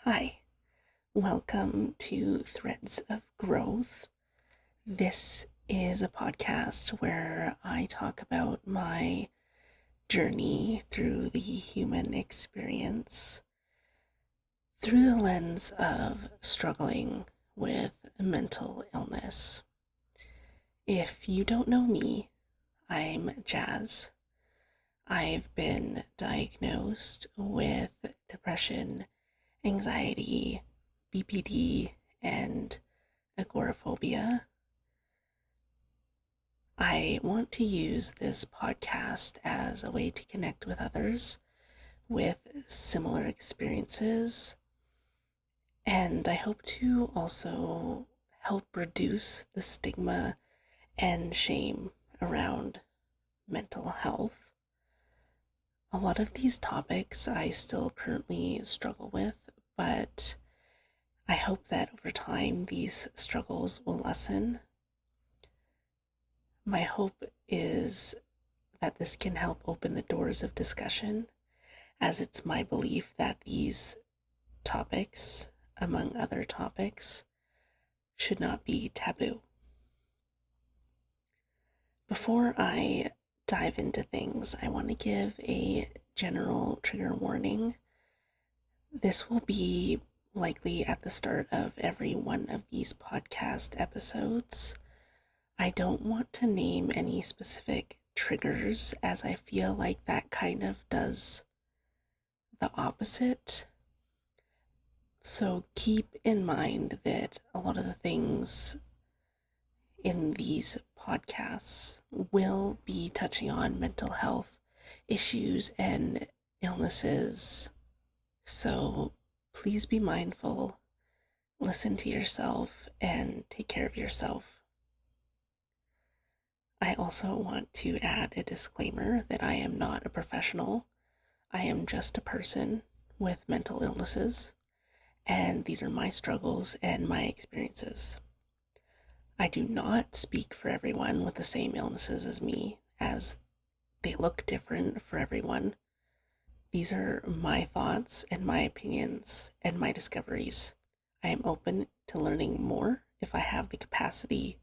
Hi, welcome to Threads of Growth. This is a podcast where I talk about my journey through the human experience through the lens of struggling with mental illness. If you don't know me, I'm Jazz. I've been diagnosed with depression, anxiety, BPD, and agoraphobia. I want to use this podcast as a way to connect with others with similar experiences, and I hope to also help reduce the stigma and shame around mental health. A lot of these topics I still currently struggle with, but I hope that over time these struggles will lessen. My hope is that this can help open the doors of discussion, as it's my belief that these topics, among other topics, should not be taboo. Before I dive into things, I want to give a general trigger warning. This will be likely at the start of every one of these podcast episodes. I don't want to name any specific triggers, as I feel like that kind of does the opposite. So keep in mind that a lot of the things in these podcasts will be touching on mental health issues and illnesses. So please be mindful, listen to yourself, and take care of yourself. I also want to add a disclaimer that I am not a professional. I am just a person with mental illnesses, and these are my struggles and my experiences. I do not speak for everyone with the same illnesses as me, as they look different for everyone. These are my thoughts and my opinions and my discoveries. I am open to learning more if I have the capacity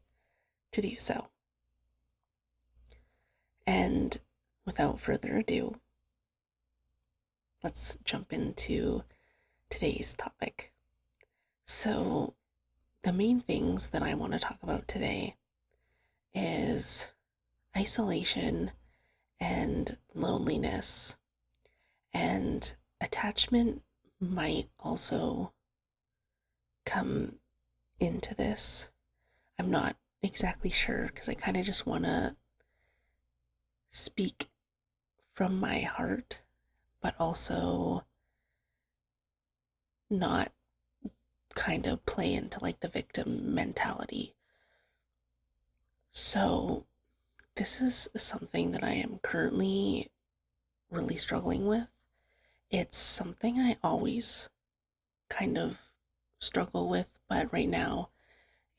to do so. And without further ado, let's jump into today's topic. So, the main things that I want to talk about today is isolation and loneliness, and attachment might also come into this. I'm not exactly sure because I kind of just want to speak from my heart, but also not kind of play into like the victim mentality. So, this is something that I am currently really struggling with. It's something I always kind of struggle with, but right now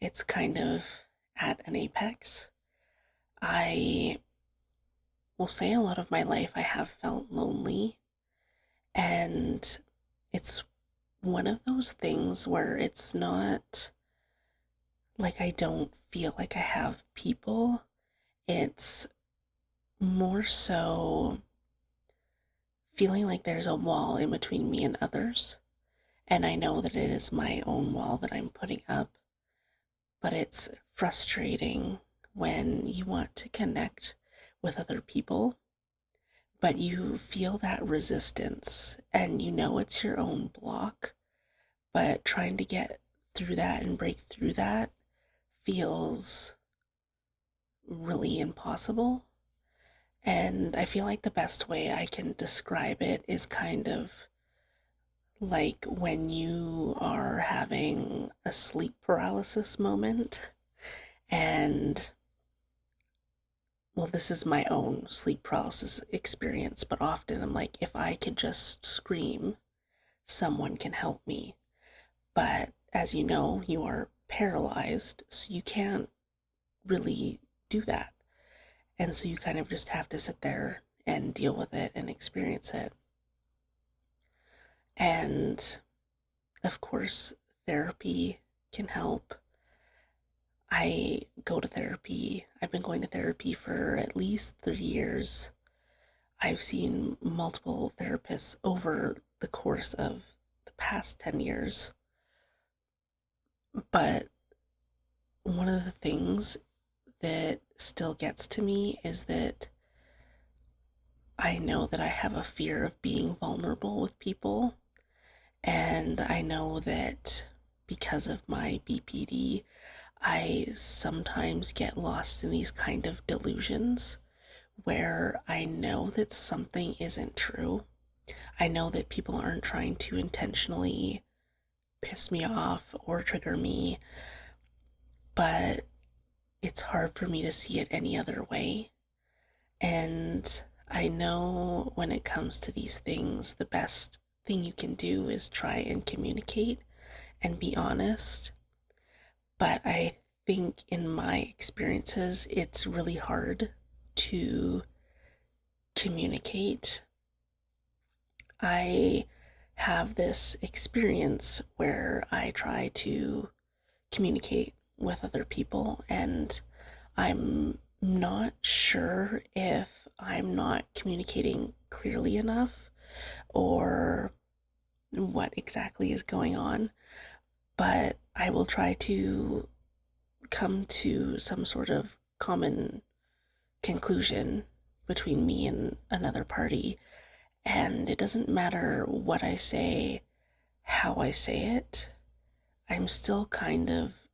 it's kind of at an apex. I will say a lot of my life I have felt lonely, and it's one of those things where it's not like I don't feel like I have people. It's more so feeling like there's a wall in between me and others. And I know that it is my own wall that I'm putting up, but it's frustrating when you want to connect with other people, but you feel that resistance and you know it's your own block, but trying to get through that and break through that feels really impossible. And I feel like the best way I can describe it is kind of like when you are having a sleep paralysis moment. And well, this is my own sleep paralysis experience, but often I'm like, if I could just scream, someone can help me. But as you know, you are paralyzed, so you can't really do that. And so you kind of just have to sit there and deal with it and experience it. And of course, therapy can help. I go to therapy. I've been going to therapy for at least 3 years. I've seen multiple therapists over the course of the past 10 years. But one of the things that still gets to me is that I know that I have a fear of being vulnerable with people. And I know that because of my BPD, I sometimes get lost in these kind of delusions where I know that something isn't true. I know that people aren't trying to intentionally piss me off or trigger me, but it's hard for me to see it any other way. And I know when it comes to these things, the best thing you can do is try and communicate and be honest. But I think in my experiences, it's really hard to communicate. I have this experience where I try to communicate with other people, and I'm not sure if I'm not communicating clearly enough or what exactly is going on, but I will try to come to some sort of common conclusion between me and another party. And it doesn't matter what I say, how I say it, I'm still kind of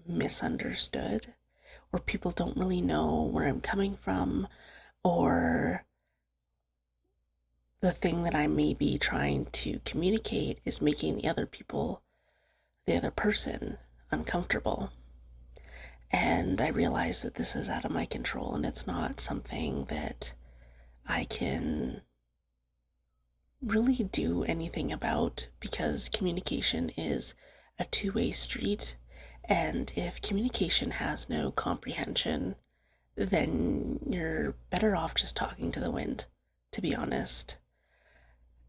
misunderstood, or people don't really know where I'm coming from, or the thing that I may be trying to communicate is making the other person, uncomfortable. And I realize that this is out of my control and it's not something that I can really do anything about because communication is a two-way street. And if communication has no comprehension, then you're better off just talking to the wind, to be honest.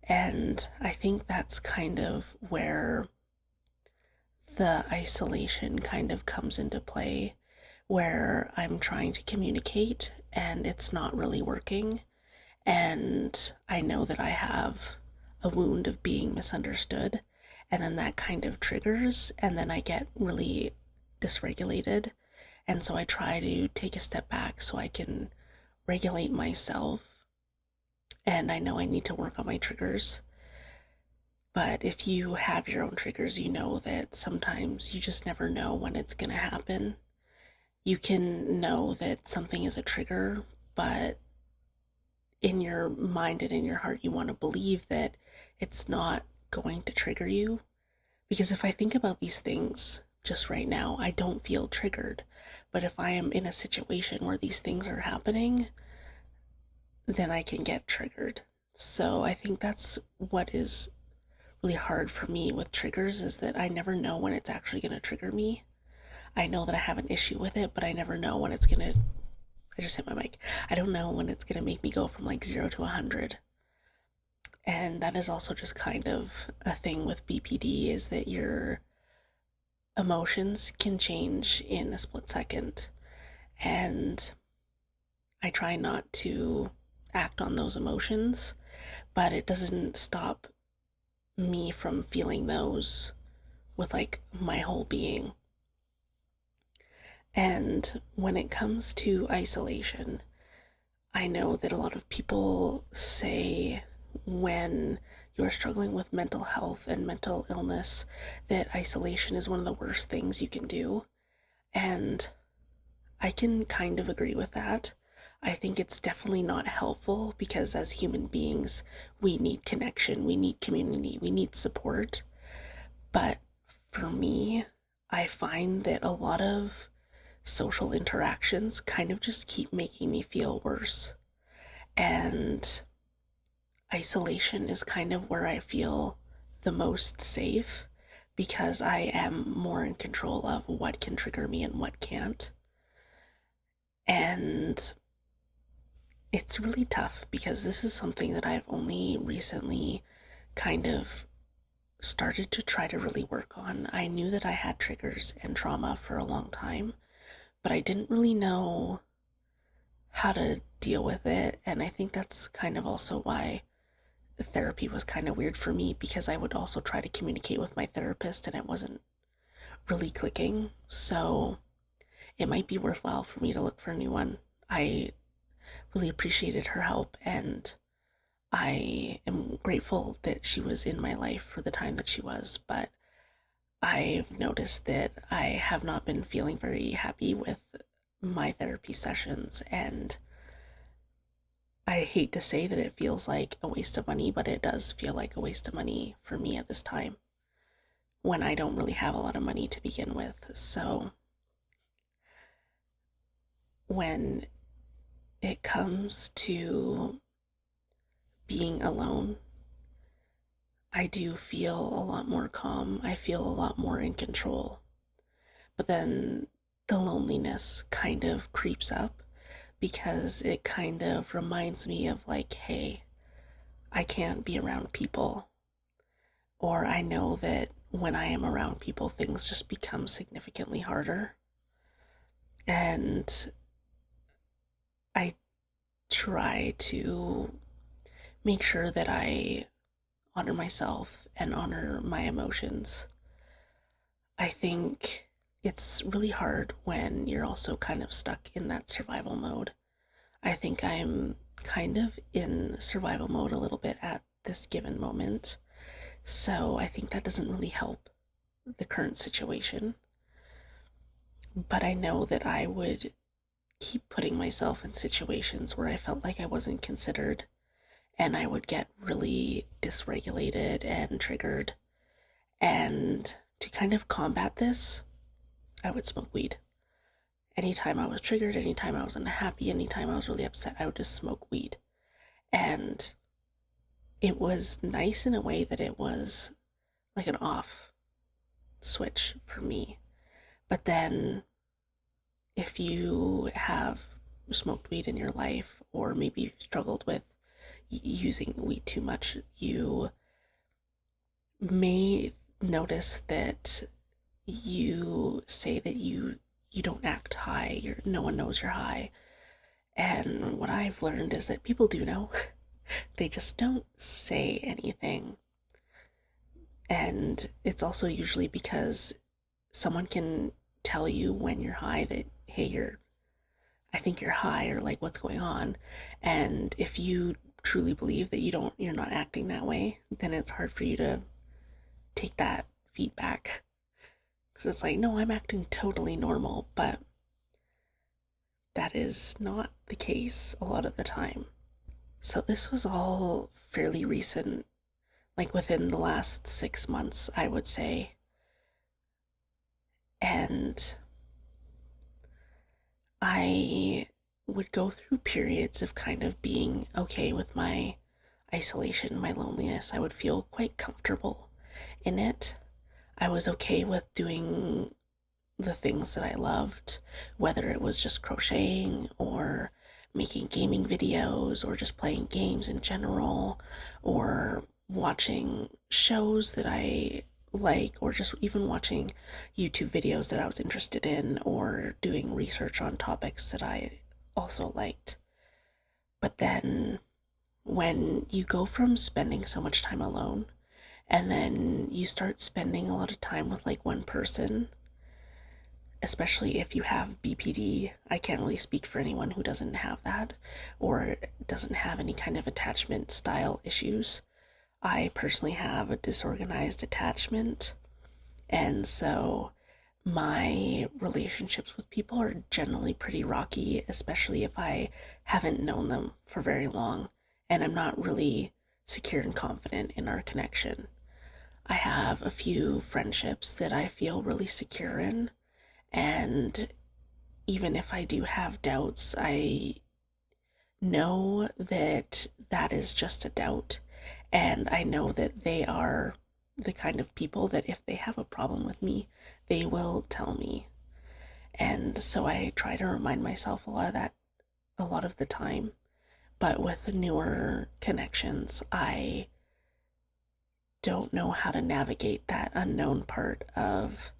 And I think that's kind of where the isolation kind of comes into play, where I'm trying to communicate and it's not really working. And I know that I have a wound of being misunderstood. And then that kind of triggers, and then I get really dysregulated. And so I try to take a step back so I can regulate myself. And I know I need to work on my triggers. But if you have your own triggers, you know that sometimes you just never know when it's going to happen. You can know that something is a trigger, but in your mind and in your heart, you want to believe that it's not going to trigger you. Because if I think about these things just right now, I don't feel triggered. But if I am in a situation where these things are happening, then I can get triggered. So I think that's what is really hard for me with triggers is that I never know when it's actually going to trigger me. I know that I have an issue with it, but I never know when it's going to. I just hit my mic. I don't know when it's going to make me go from like 0 to 100. And that is also just kind of a thing with BPD is that your emotions can change in a split second. And I try not to act on those emotions, but it doesn't stop me from feeling those with like my whole being. And when it comes to isolation, I know that a lot of people say when you're struggling with mental health and mental illness that isolation is one of the worst things you can do. And I can kind of agree with that. I think it's definitely not helpful because as human beings, we need connection, we need community, we need support. But for me, I find that a lot of social interactions kind of just keep making me feel worse. And isolation is kind of where I feel the most safe because I am more in control of what can trigger me and what can't. And it's really tough because this is something that I've only recently kind of started to try to really work on. I knew that I had triggers and trauma for a long time, but I didn't really know how to deal with it. And I think that's kind of also why therapy was kind of weird for me, because I would also try to communicate with my therapist and it wasn't really clicking. So it might be worthwhile for me to look for a new one. I really appreciated her help, and I am grateful that she was in my life for the time that she was, but I've noticed that I have not been feeling very happy with my therapy sessions, and I hate to say that it feels like a waste of money, but it does feel like a waste of money for me at this time when I don't really have a lot of money to begin with. So when it comes to being alone, I do feel a lot more calm. I feel a lot more in control. But then the loneliness kind of creeps up because it kind of reminds me of like, hey, I can't be around people. Or I know that when I am around people, things just become significantly harder. And I try to make sure that I honor myself and honor my emotions. I think it's really hard when you're also kind of stuck in that survival mode. I think I'm kind of in survival mode a little bit at this given moment. So I think that doesn't really help the current situation. But I know that I would keep putting myself in situations where I felt like I wasn't considered, and I would get really dysregulated and triggered. And to kind of combat this, I would smoke weed. Anytime I was triggered, anytime I was unhappy, anytime I was really upset, I would just smoke weed. And it was nice in a way that it was like an off switch for me. But then if you have smoked weed in your life, or maybe you've struggled with using weed too much, you may notice that you say that you don't act high, no one knows you're high. And what I've learned is that people do know. They just don't say anything. And it's also usually because someone can tell you when you're high that, hey, I think you're high, or like, what's going on? And if you truly believe that you're not acting that way, then it's hard for you to take that feedback. Because it's like, no, I'm acting totally normal, but that is not the case a lot of the time. So this was all fairly recent, like within the last 6 months, I would say. And I would go through periods of kind of being okay with my isolation, my loneliness. I would feel quite comfortable in it. I was okay with doing the things that I loved, whether it was just crocheting or making gaming videos or just playing games in general or watching shows that I like, or just even watching YouTube videos that I was interested in, or doing research on topics that I also liked. But then when you go from spending so much time alone and then you start spending a lot of time with like one person, especially if you have BPD. I can't really speak for anyone who doesn't have that or doesn't have any kind of attachment style issues. I personally have a disorganized attachment, and so my relationships with people are generally pretty rocky, especially if I haven't known them for very long and I'm not really secure and confident in our connection. I have a few friendships that I feel really secure in, and even if I do have doubts, I know that that is just a doubt. And I know that they are the kind of people that if they have a problem with me, they will tell me. And so I try to remind myself a lot of that a lot of the time. But with newer connections, I don't know how to navigate that unknown part of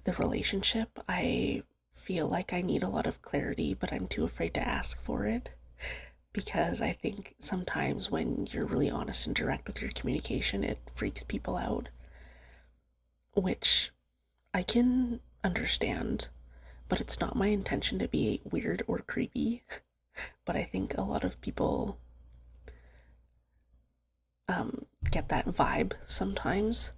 the relationship. I feel like I need a lot of clarity, but I'm too afraid to ask for it because I think sometimes when you're really honest and direct with your communication, it freaks people out, which I can understand, but it's not my intention to be weird or creepy. But I think a lot of people get that vibe sometimes.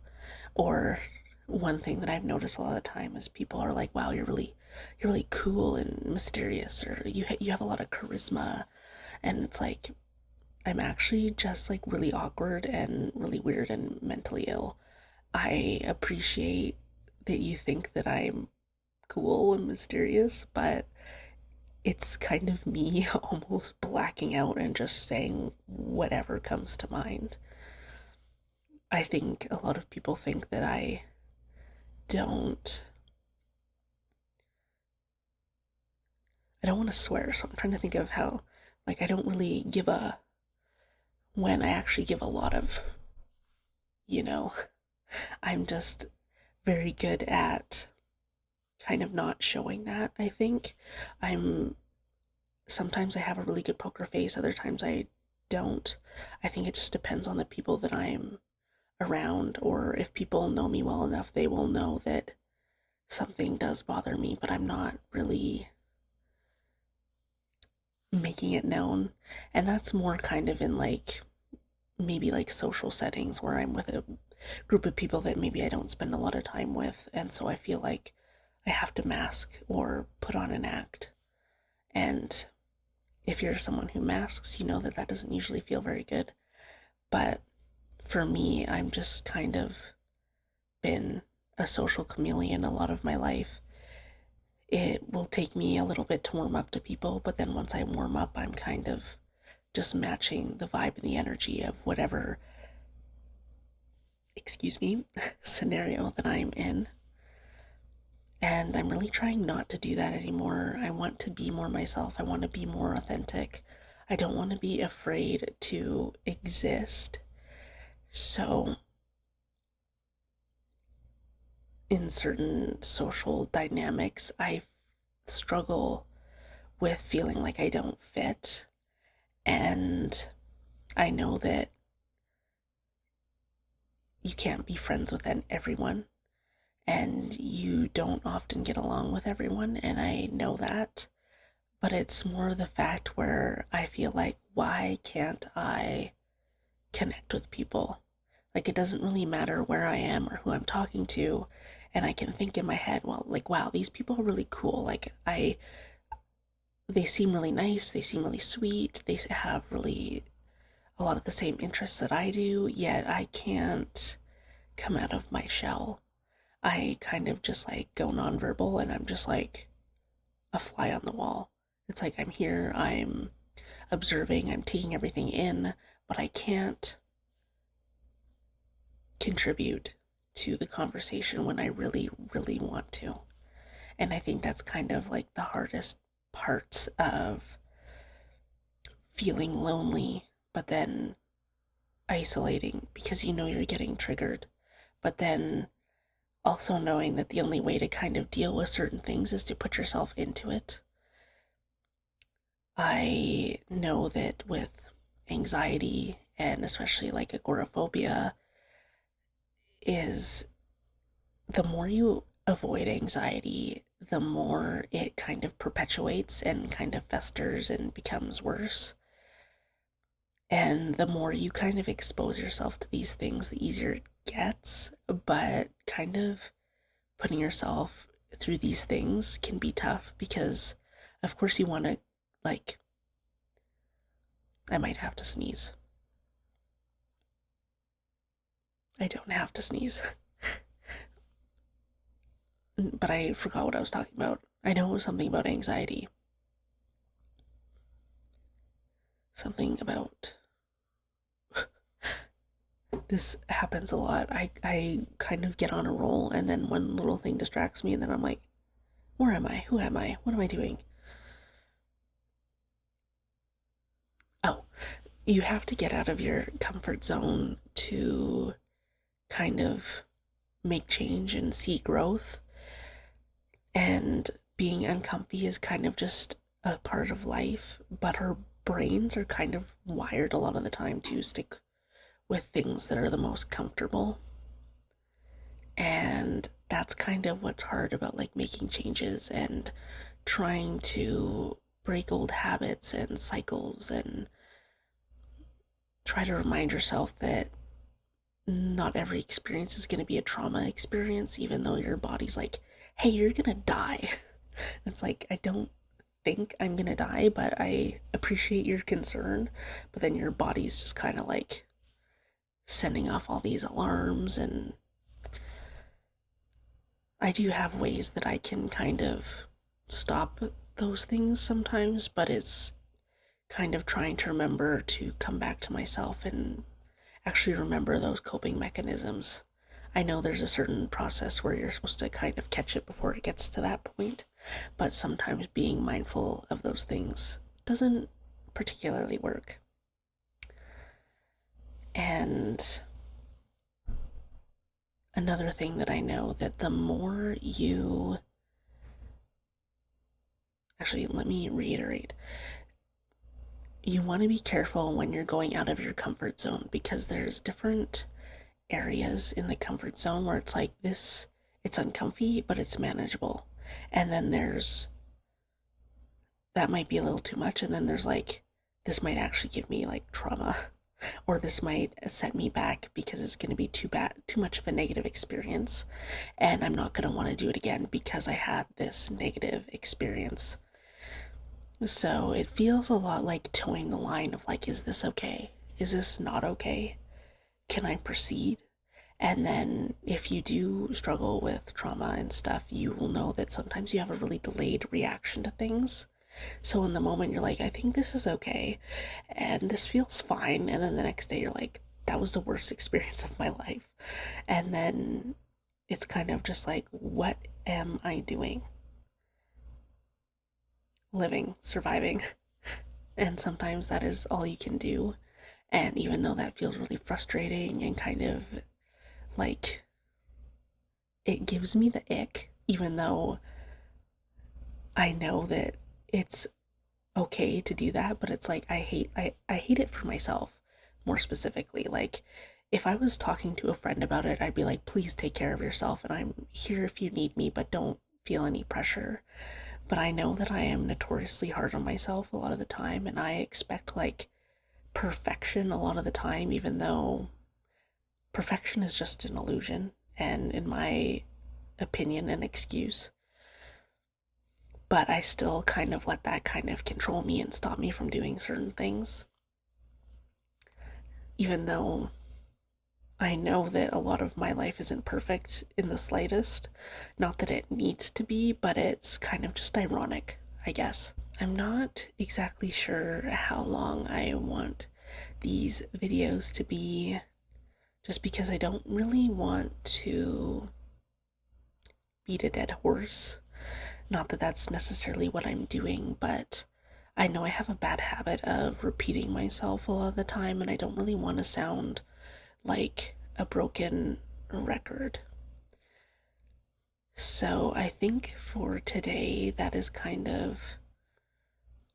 Or one thing that I've noticed a lot of the time is people are like, "Wow, you're really cool and mysterious," or you have a lot of charisma, and it's like I'm actually just like really awkward and really weird and mentally ill. I appreciate that you think that I'm cool and mysterious, but it's kind of me almost blacking out and just saying whatever comes to mind. I think a lot of people think that don't I don't want to swear, so I'm trying to think of how, like, I don't really give a, when I actually give a lot of, you know, I'm just very good at kind of not showing that, I think. I'm, sometimes I have a really good poker face, other times I don't. I think it just depends on the people that I'm around, or if people know me well enough, they will know that something does bother me, but I'm not really making it known. And that's more kind of in like maybe like social settings where I'm with a group of people that maybe I don't spend a lot of time with. And so I feel like I have to mask or put on an act. And if you're someone who masks, you know that that doesn't usually feel very good. But for me, I'm just kind of been a social chameleon a lot of my life. It will take me a little bit to warm up to people, but then once I warm up, I'm kind of just matching the vibe and the energy of whatever, excuse me, scenario that I'm in. And I'm really trying not to do that anymore. I want to be more myself. I want to be more authentic. I don't want to be afraid to exist. So, in certain social dynamics, I struggle with feeling like I don't fit. And I know that you can't be friends with everyone, and you don't often get along with everyone, and I know that. But it's more the fact where I feel like, why can't I connect with people? Like, it doesn't really matter where I am or who I'm talking to, and I can think in my head, well, like, wow, these people are really cool. Like, they seem really nice, they seem really sweet, they have really a lot of the same interests that I do, yet I can't come out of my shell. I kind of just like go nonverbal and I'm just like a fly on the wall. It's like I'm here, I'm observing, I'm taking everything in, but I can't contribute to the conversation when I really, really want to. And I think that's kind of like the hardest parts of feeling lonely, but then isolating because you know you're getting triggered. But then also knowing that the only way to kind of deal with certain things is to put yourself into it. I know that with anxiety and especially like agoraphobia is the more you avoid anxiety, the more it kind of perpetuates and kind of festers and becomes worse. And the more you kind of expose yourself to these things, the easier it gets. But kind of putting yourself through these things can be tough because, of course, you want to, like, I might have to sneeze. I don't have to sneeze. But I forgot what I was talking about. I know it was something about anxiety. Something about this happens a lot. I kind of get on a roll and then one little thing distracts me and then I'm like, where am I? Who am I? What am I doing? Oh, you have to get out of your comfort zone to kind of make change and see growth. And being uncomfy is kind of just a part of life, but our brains are kind of wired a lot of the time to stick with things that are the most comfortable. And that's kind of what's hard about like making changes and trying to break old habits and cycles and try to remind yourself that not every experience is going to be a trauma experience, even though your body's like, hey, you're going to die. It's like, I don't think I'm going to die, but I appreciate your concern. But then your body's just kind of like sending off all these alarms. And I do have ways that I can kind of stop those things sometimes, but it's kind of trying to remember to come back to myself and actually remember those coping mechanisms. I know there's a certain process where you're supposed to kind of catch it before it gets to that point, but sometimes being mindful of those things doesn't particularly work. And another thing that I know that the more you actually, let me reiterate, you want to be careful when you're going out of your comfort zone because there's different areas in the comfort zone where it's like this, it's uncomfy but it's manageable, and then there's that might be a little too much, and then there's like this might actually give me like trauma, or this might set me back because it's going to be too much of a negative experience, and I'm not going to want to do it again because I had this negative experience. So it feels a lot like towing the line of like, is this okay, is this not okay, can I proceed? And then if you do struggle with trauma and stuff, you will know that sometimes you have a really delayed reaction to things. So in the moment, you're like, I think this is okay, and this feels fine. And then the next day, you're like, that was the worst experience of my life. And then it's kind of just like, what am I doing? Living, surviving. And sometimes that is all you can do. And even though that feels really frustrating and kind of like it gives me the ick, even though I know that it's okay to do that, but it's like I hate it for myself more specifically. Like if I was talking to a friend about it, I'd be like, please take care of yourself and I'm here if you need me, but don't feel any pressure. But I know that I am notoriously hard on myself a lot of the time, and I expect like perfection a lot of the time, even though perfection is just an illusion and, in my opinion, an excuse. But I still kind of let that kind of control me and stop me from doing certain things, even though I know that a lot of my life isn't perfect in the slightest. Not that it needs to be, but it's kind of just ironic, I guess. I'm not exactly sure how long I want these videos to be, just because I don't really want to beat a dead horse. Not that that's necessarily what I'm doing, but I know I have a bad habit of repeating myself a lot of the time, and I don't really want to sound like a broken record. So I think for today, that is kind of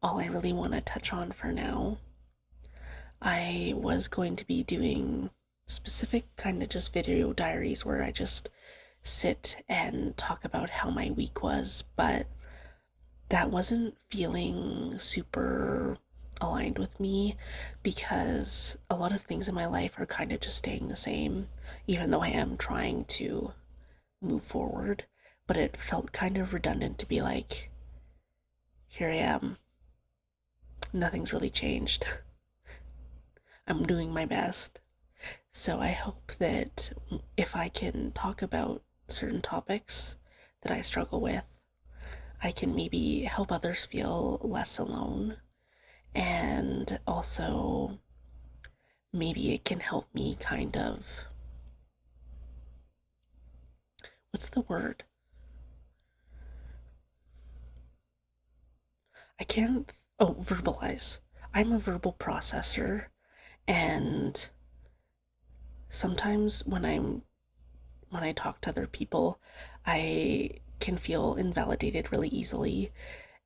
all I really want to touch on for now. I was going to be doing specific kind of just video diaries where I just sit and talk about how my week was, but that wasn't feeling super aligned with me because a lot of things in my life are kind of just staying the same, even though I am trying to move forward. But it felt kind of redundant to be like, here I am, nothing's really changed. I'm doing my best. So I hope that if I can talk about certain topics that I struggle with, I can maybe help others feel less alone. And also, maybe it can help me kind of, what's the word? I can't, oh, verbalize. I'm a verbal processor. And sometimes when I talk to other people, I can feel invalidated really easily,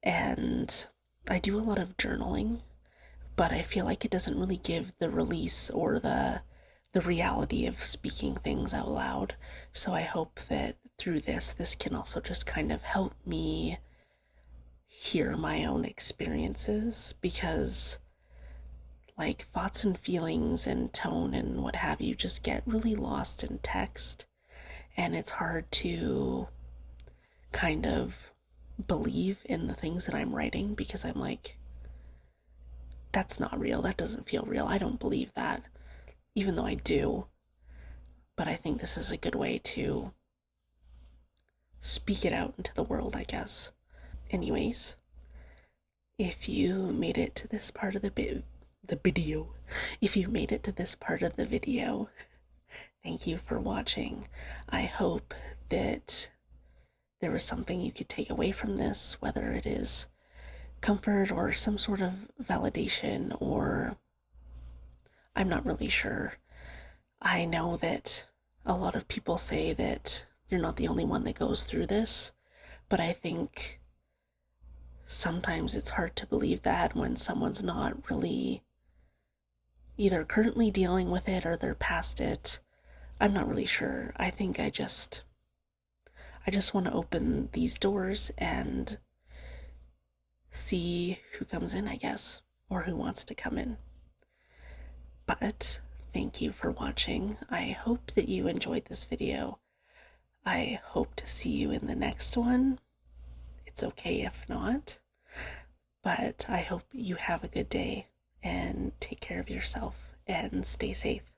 and I do a lot of journaling, but I feel like it doesn't really give the release or the reality of speaking things out loud. So I hope that through this can also just kind of help me hear my own experiences, because like thoughts and feelings and tone and what have you just get really lost in text, and it's hard to kind of believe in the things that I'm writing, because I'm like, that's not real. That doesn't feel real. I don't believe that, even though I do. But I think this is a good way to speak it out into the world, I guess. Anyways, if you made it to this part of the video, if you made it to this part of the video, thank you for watching. I hope that there was something you could take away from this, whether it is comfort or some sort of validation, or I'm not really sure. I know that a lot of people say that you're not the only one that goes through this, but I think sometimes it's hard to believe that when someone's not really either currently dealing with it or they're past it. I'm not really sure. I think I just want to open these doors and see who comes in, I guess, or who wants to come in. But thank you for watching. I hope that you enjoyed this video. I hope to see you in the next one. It's okay if not, but I hope you have a good day and take care of yourself and stay safe.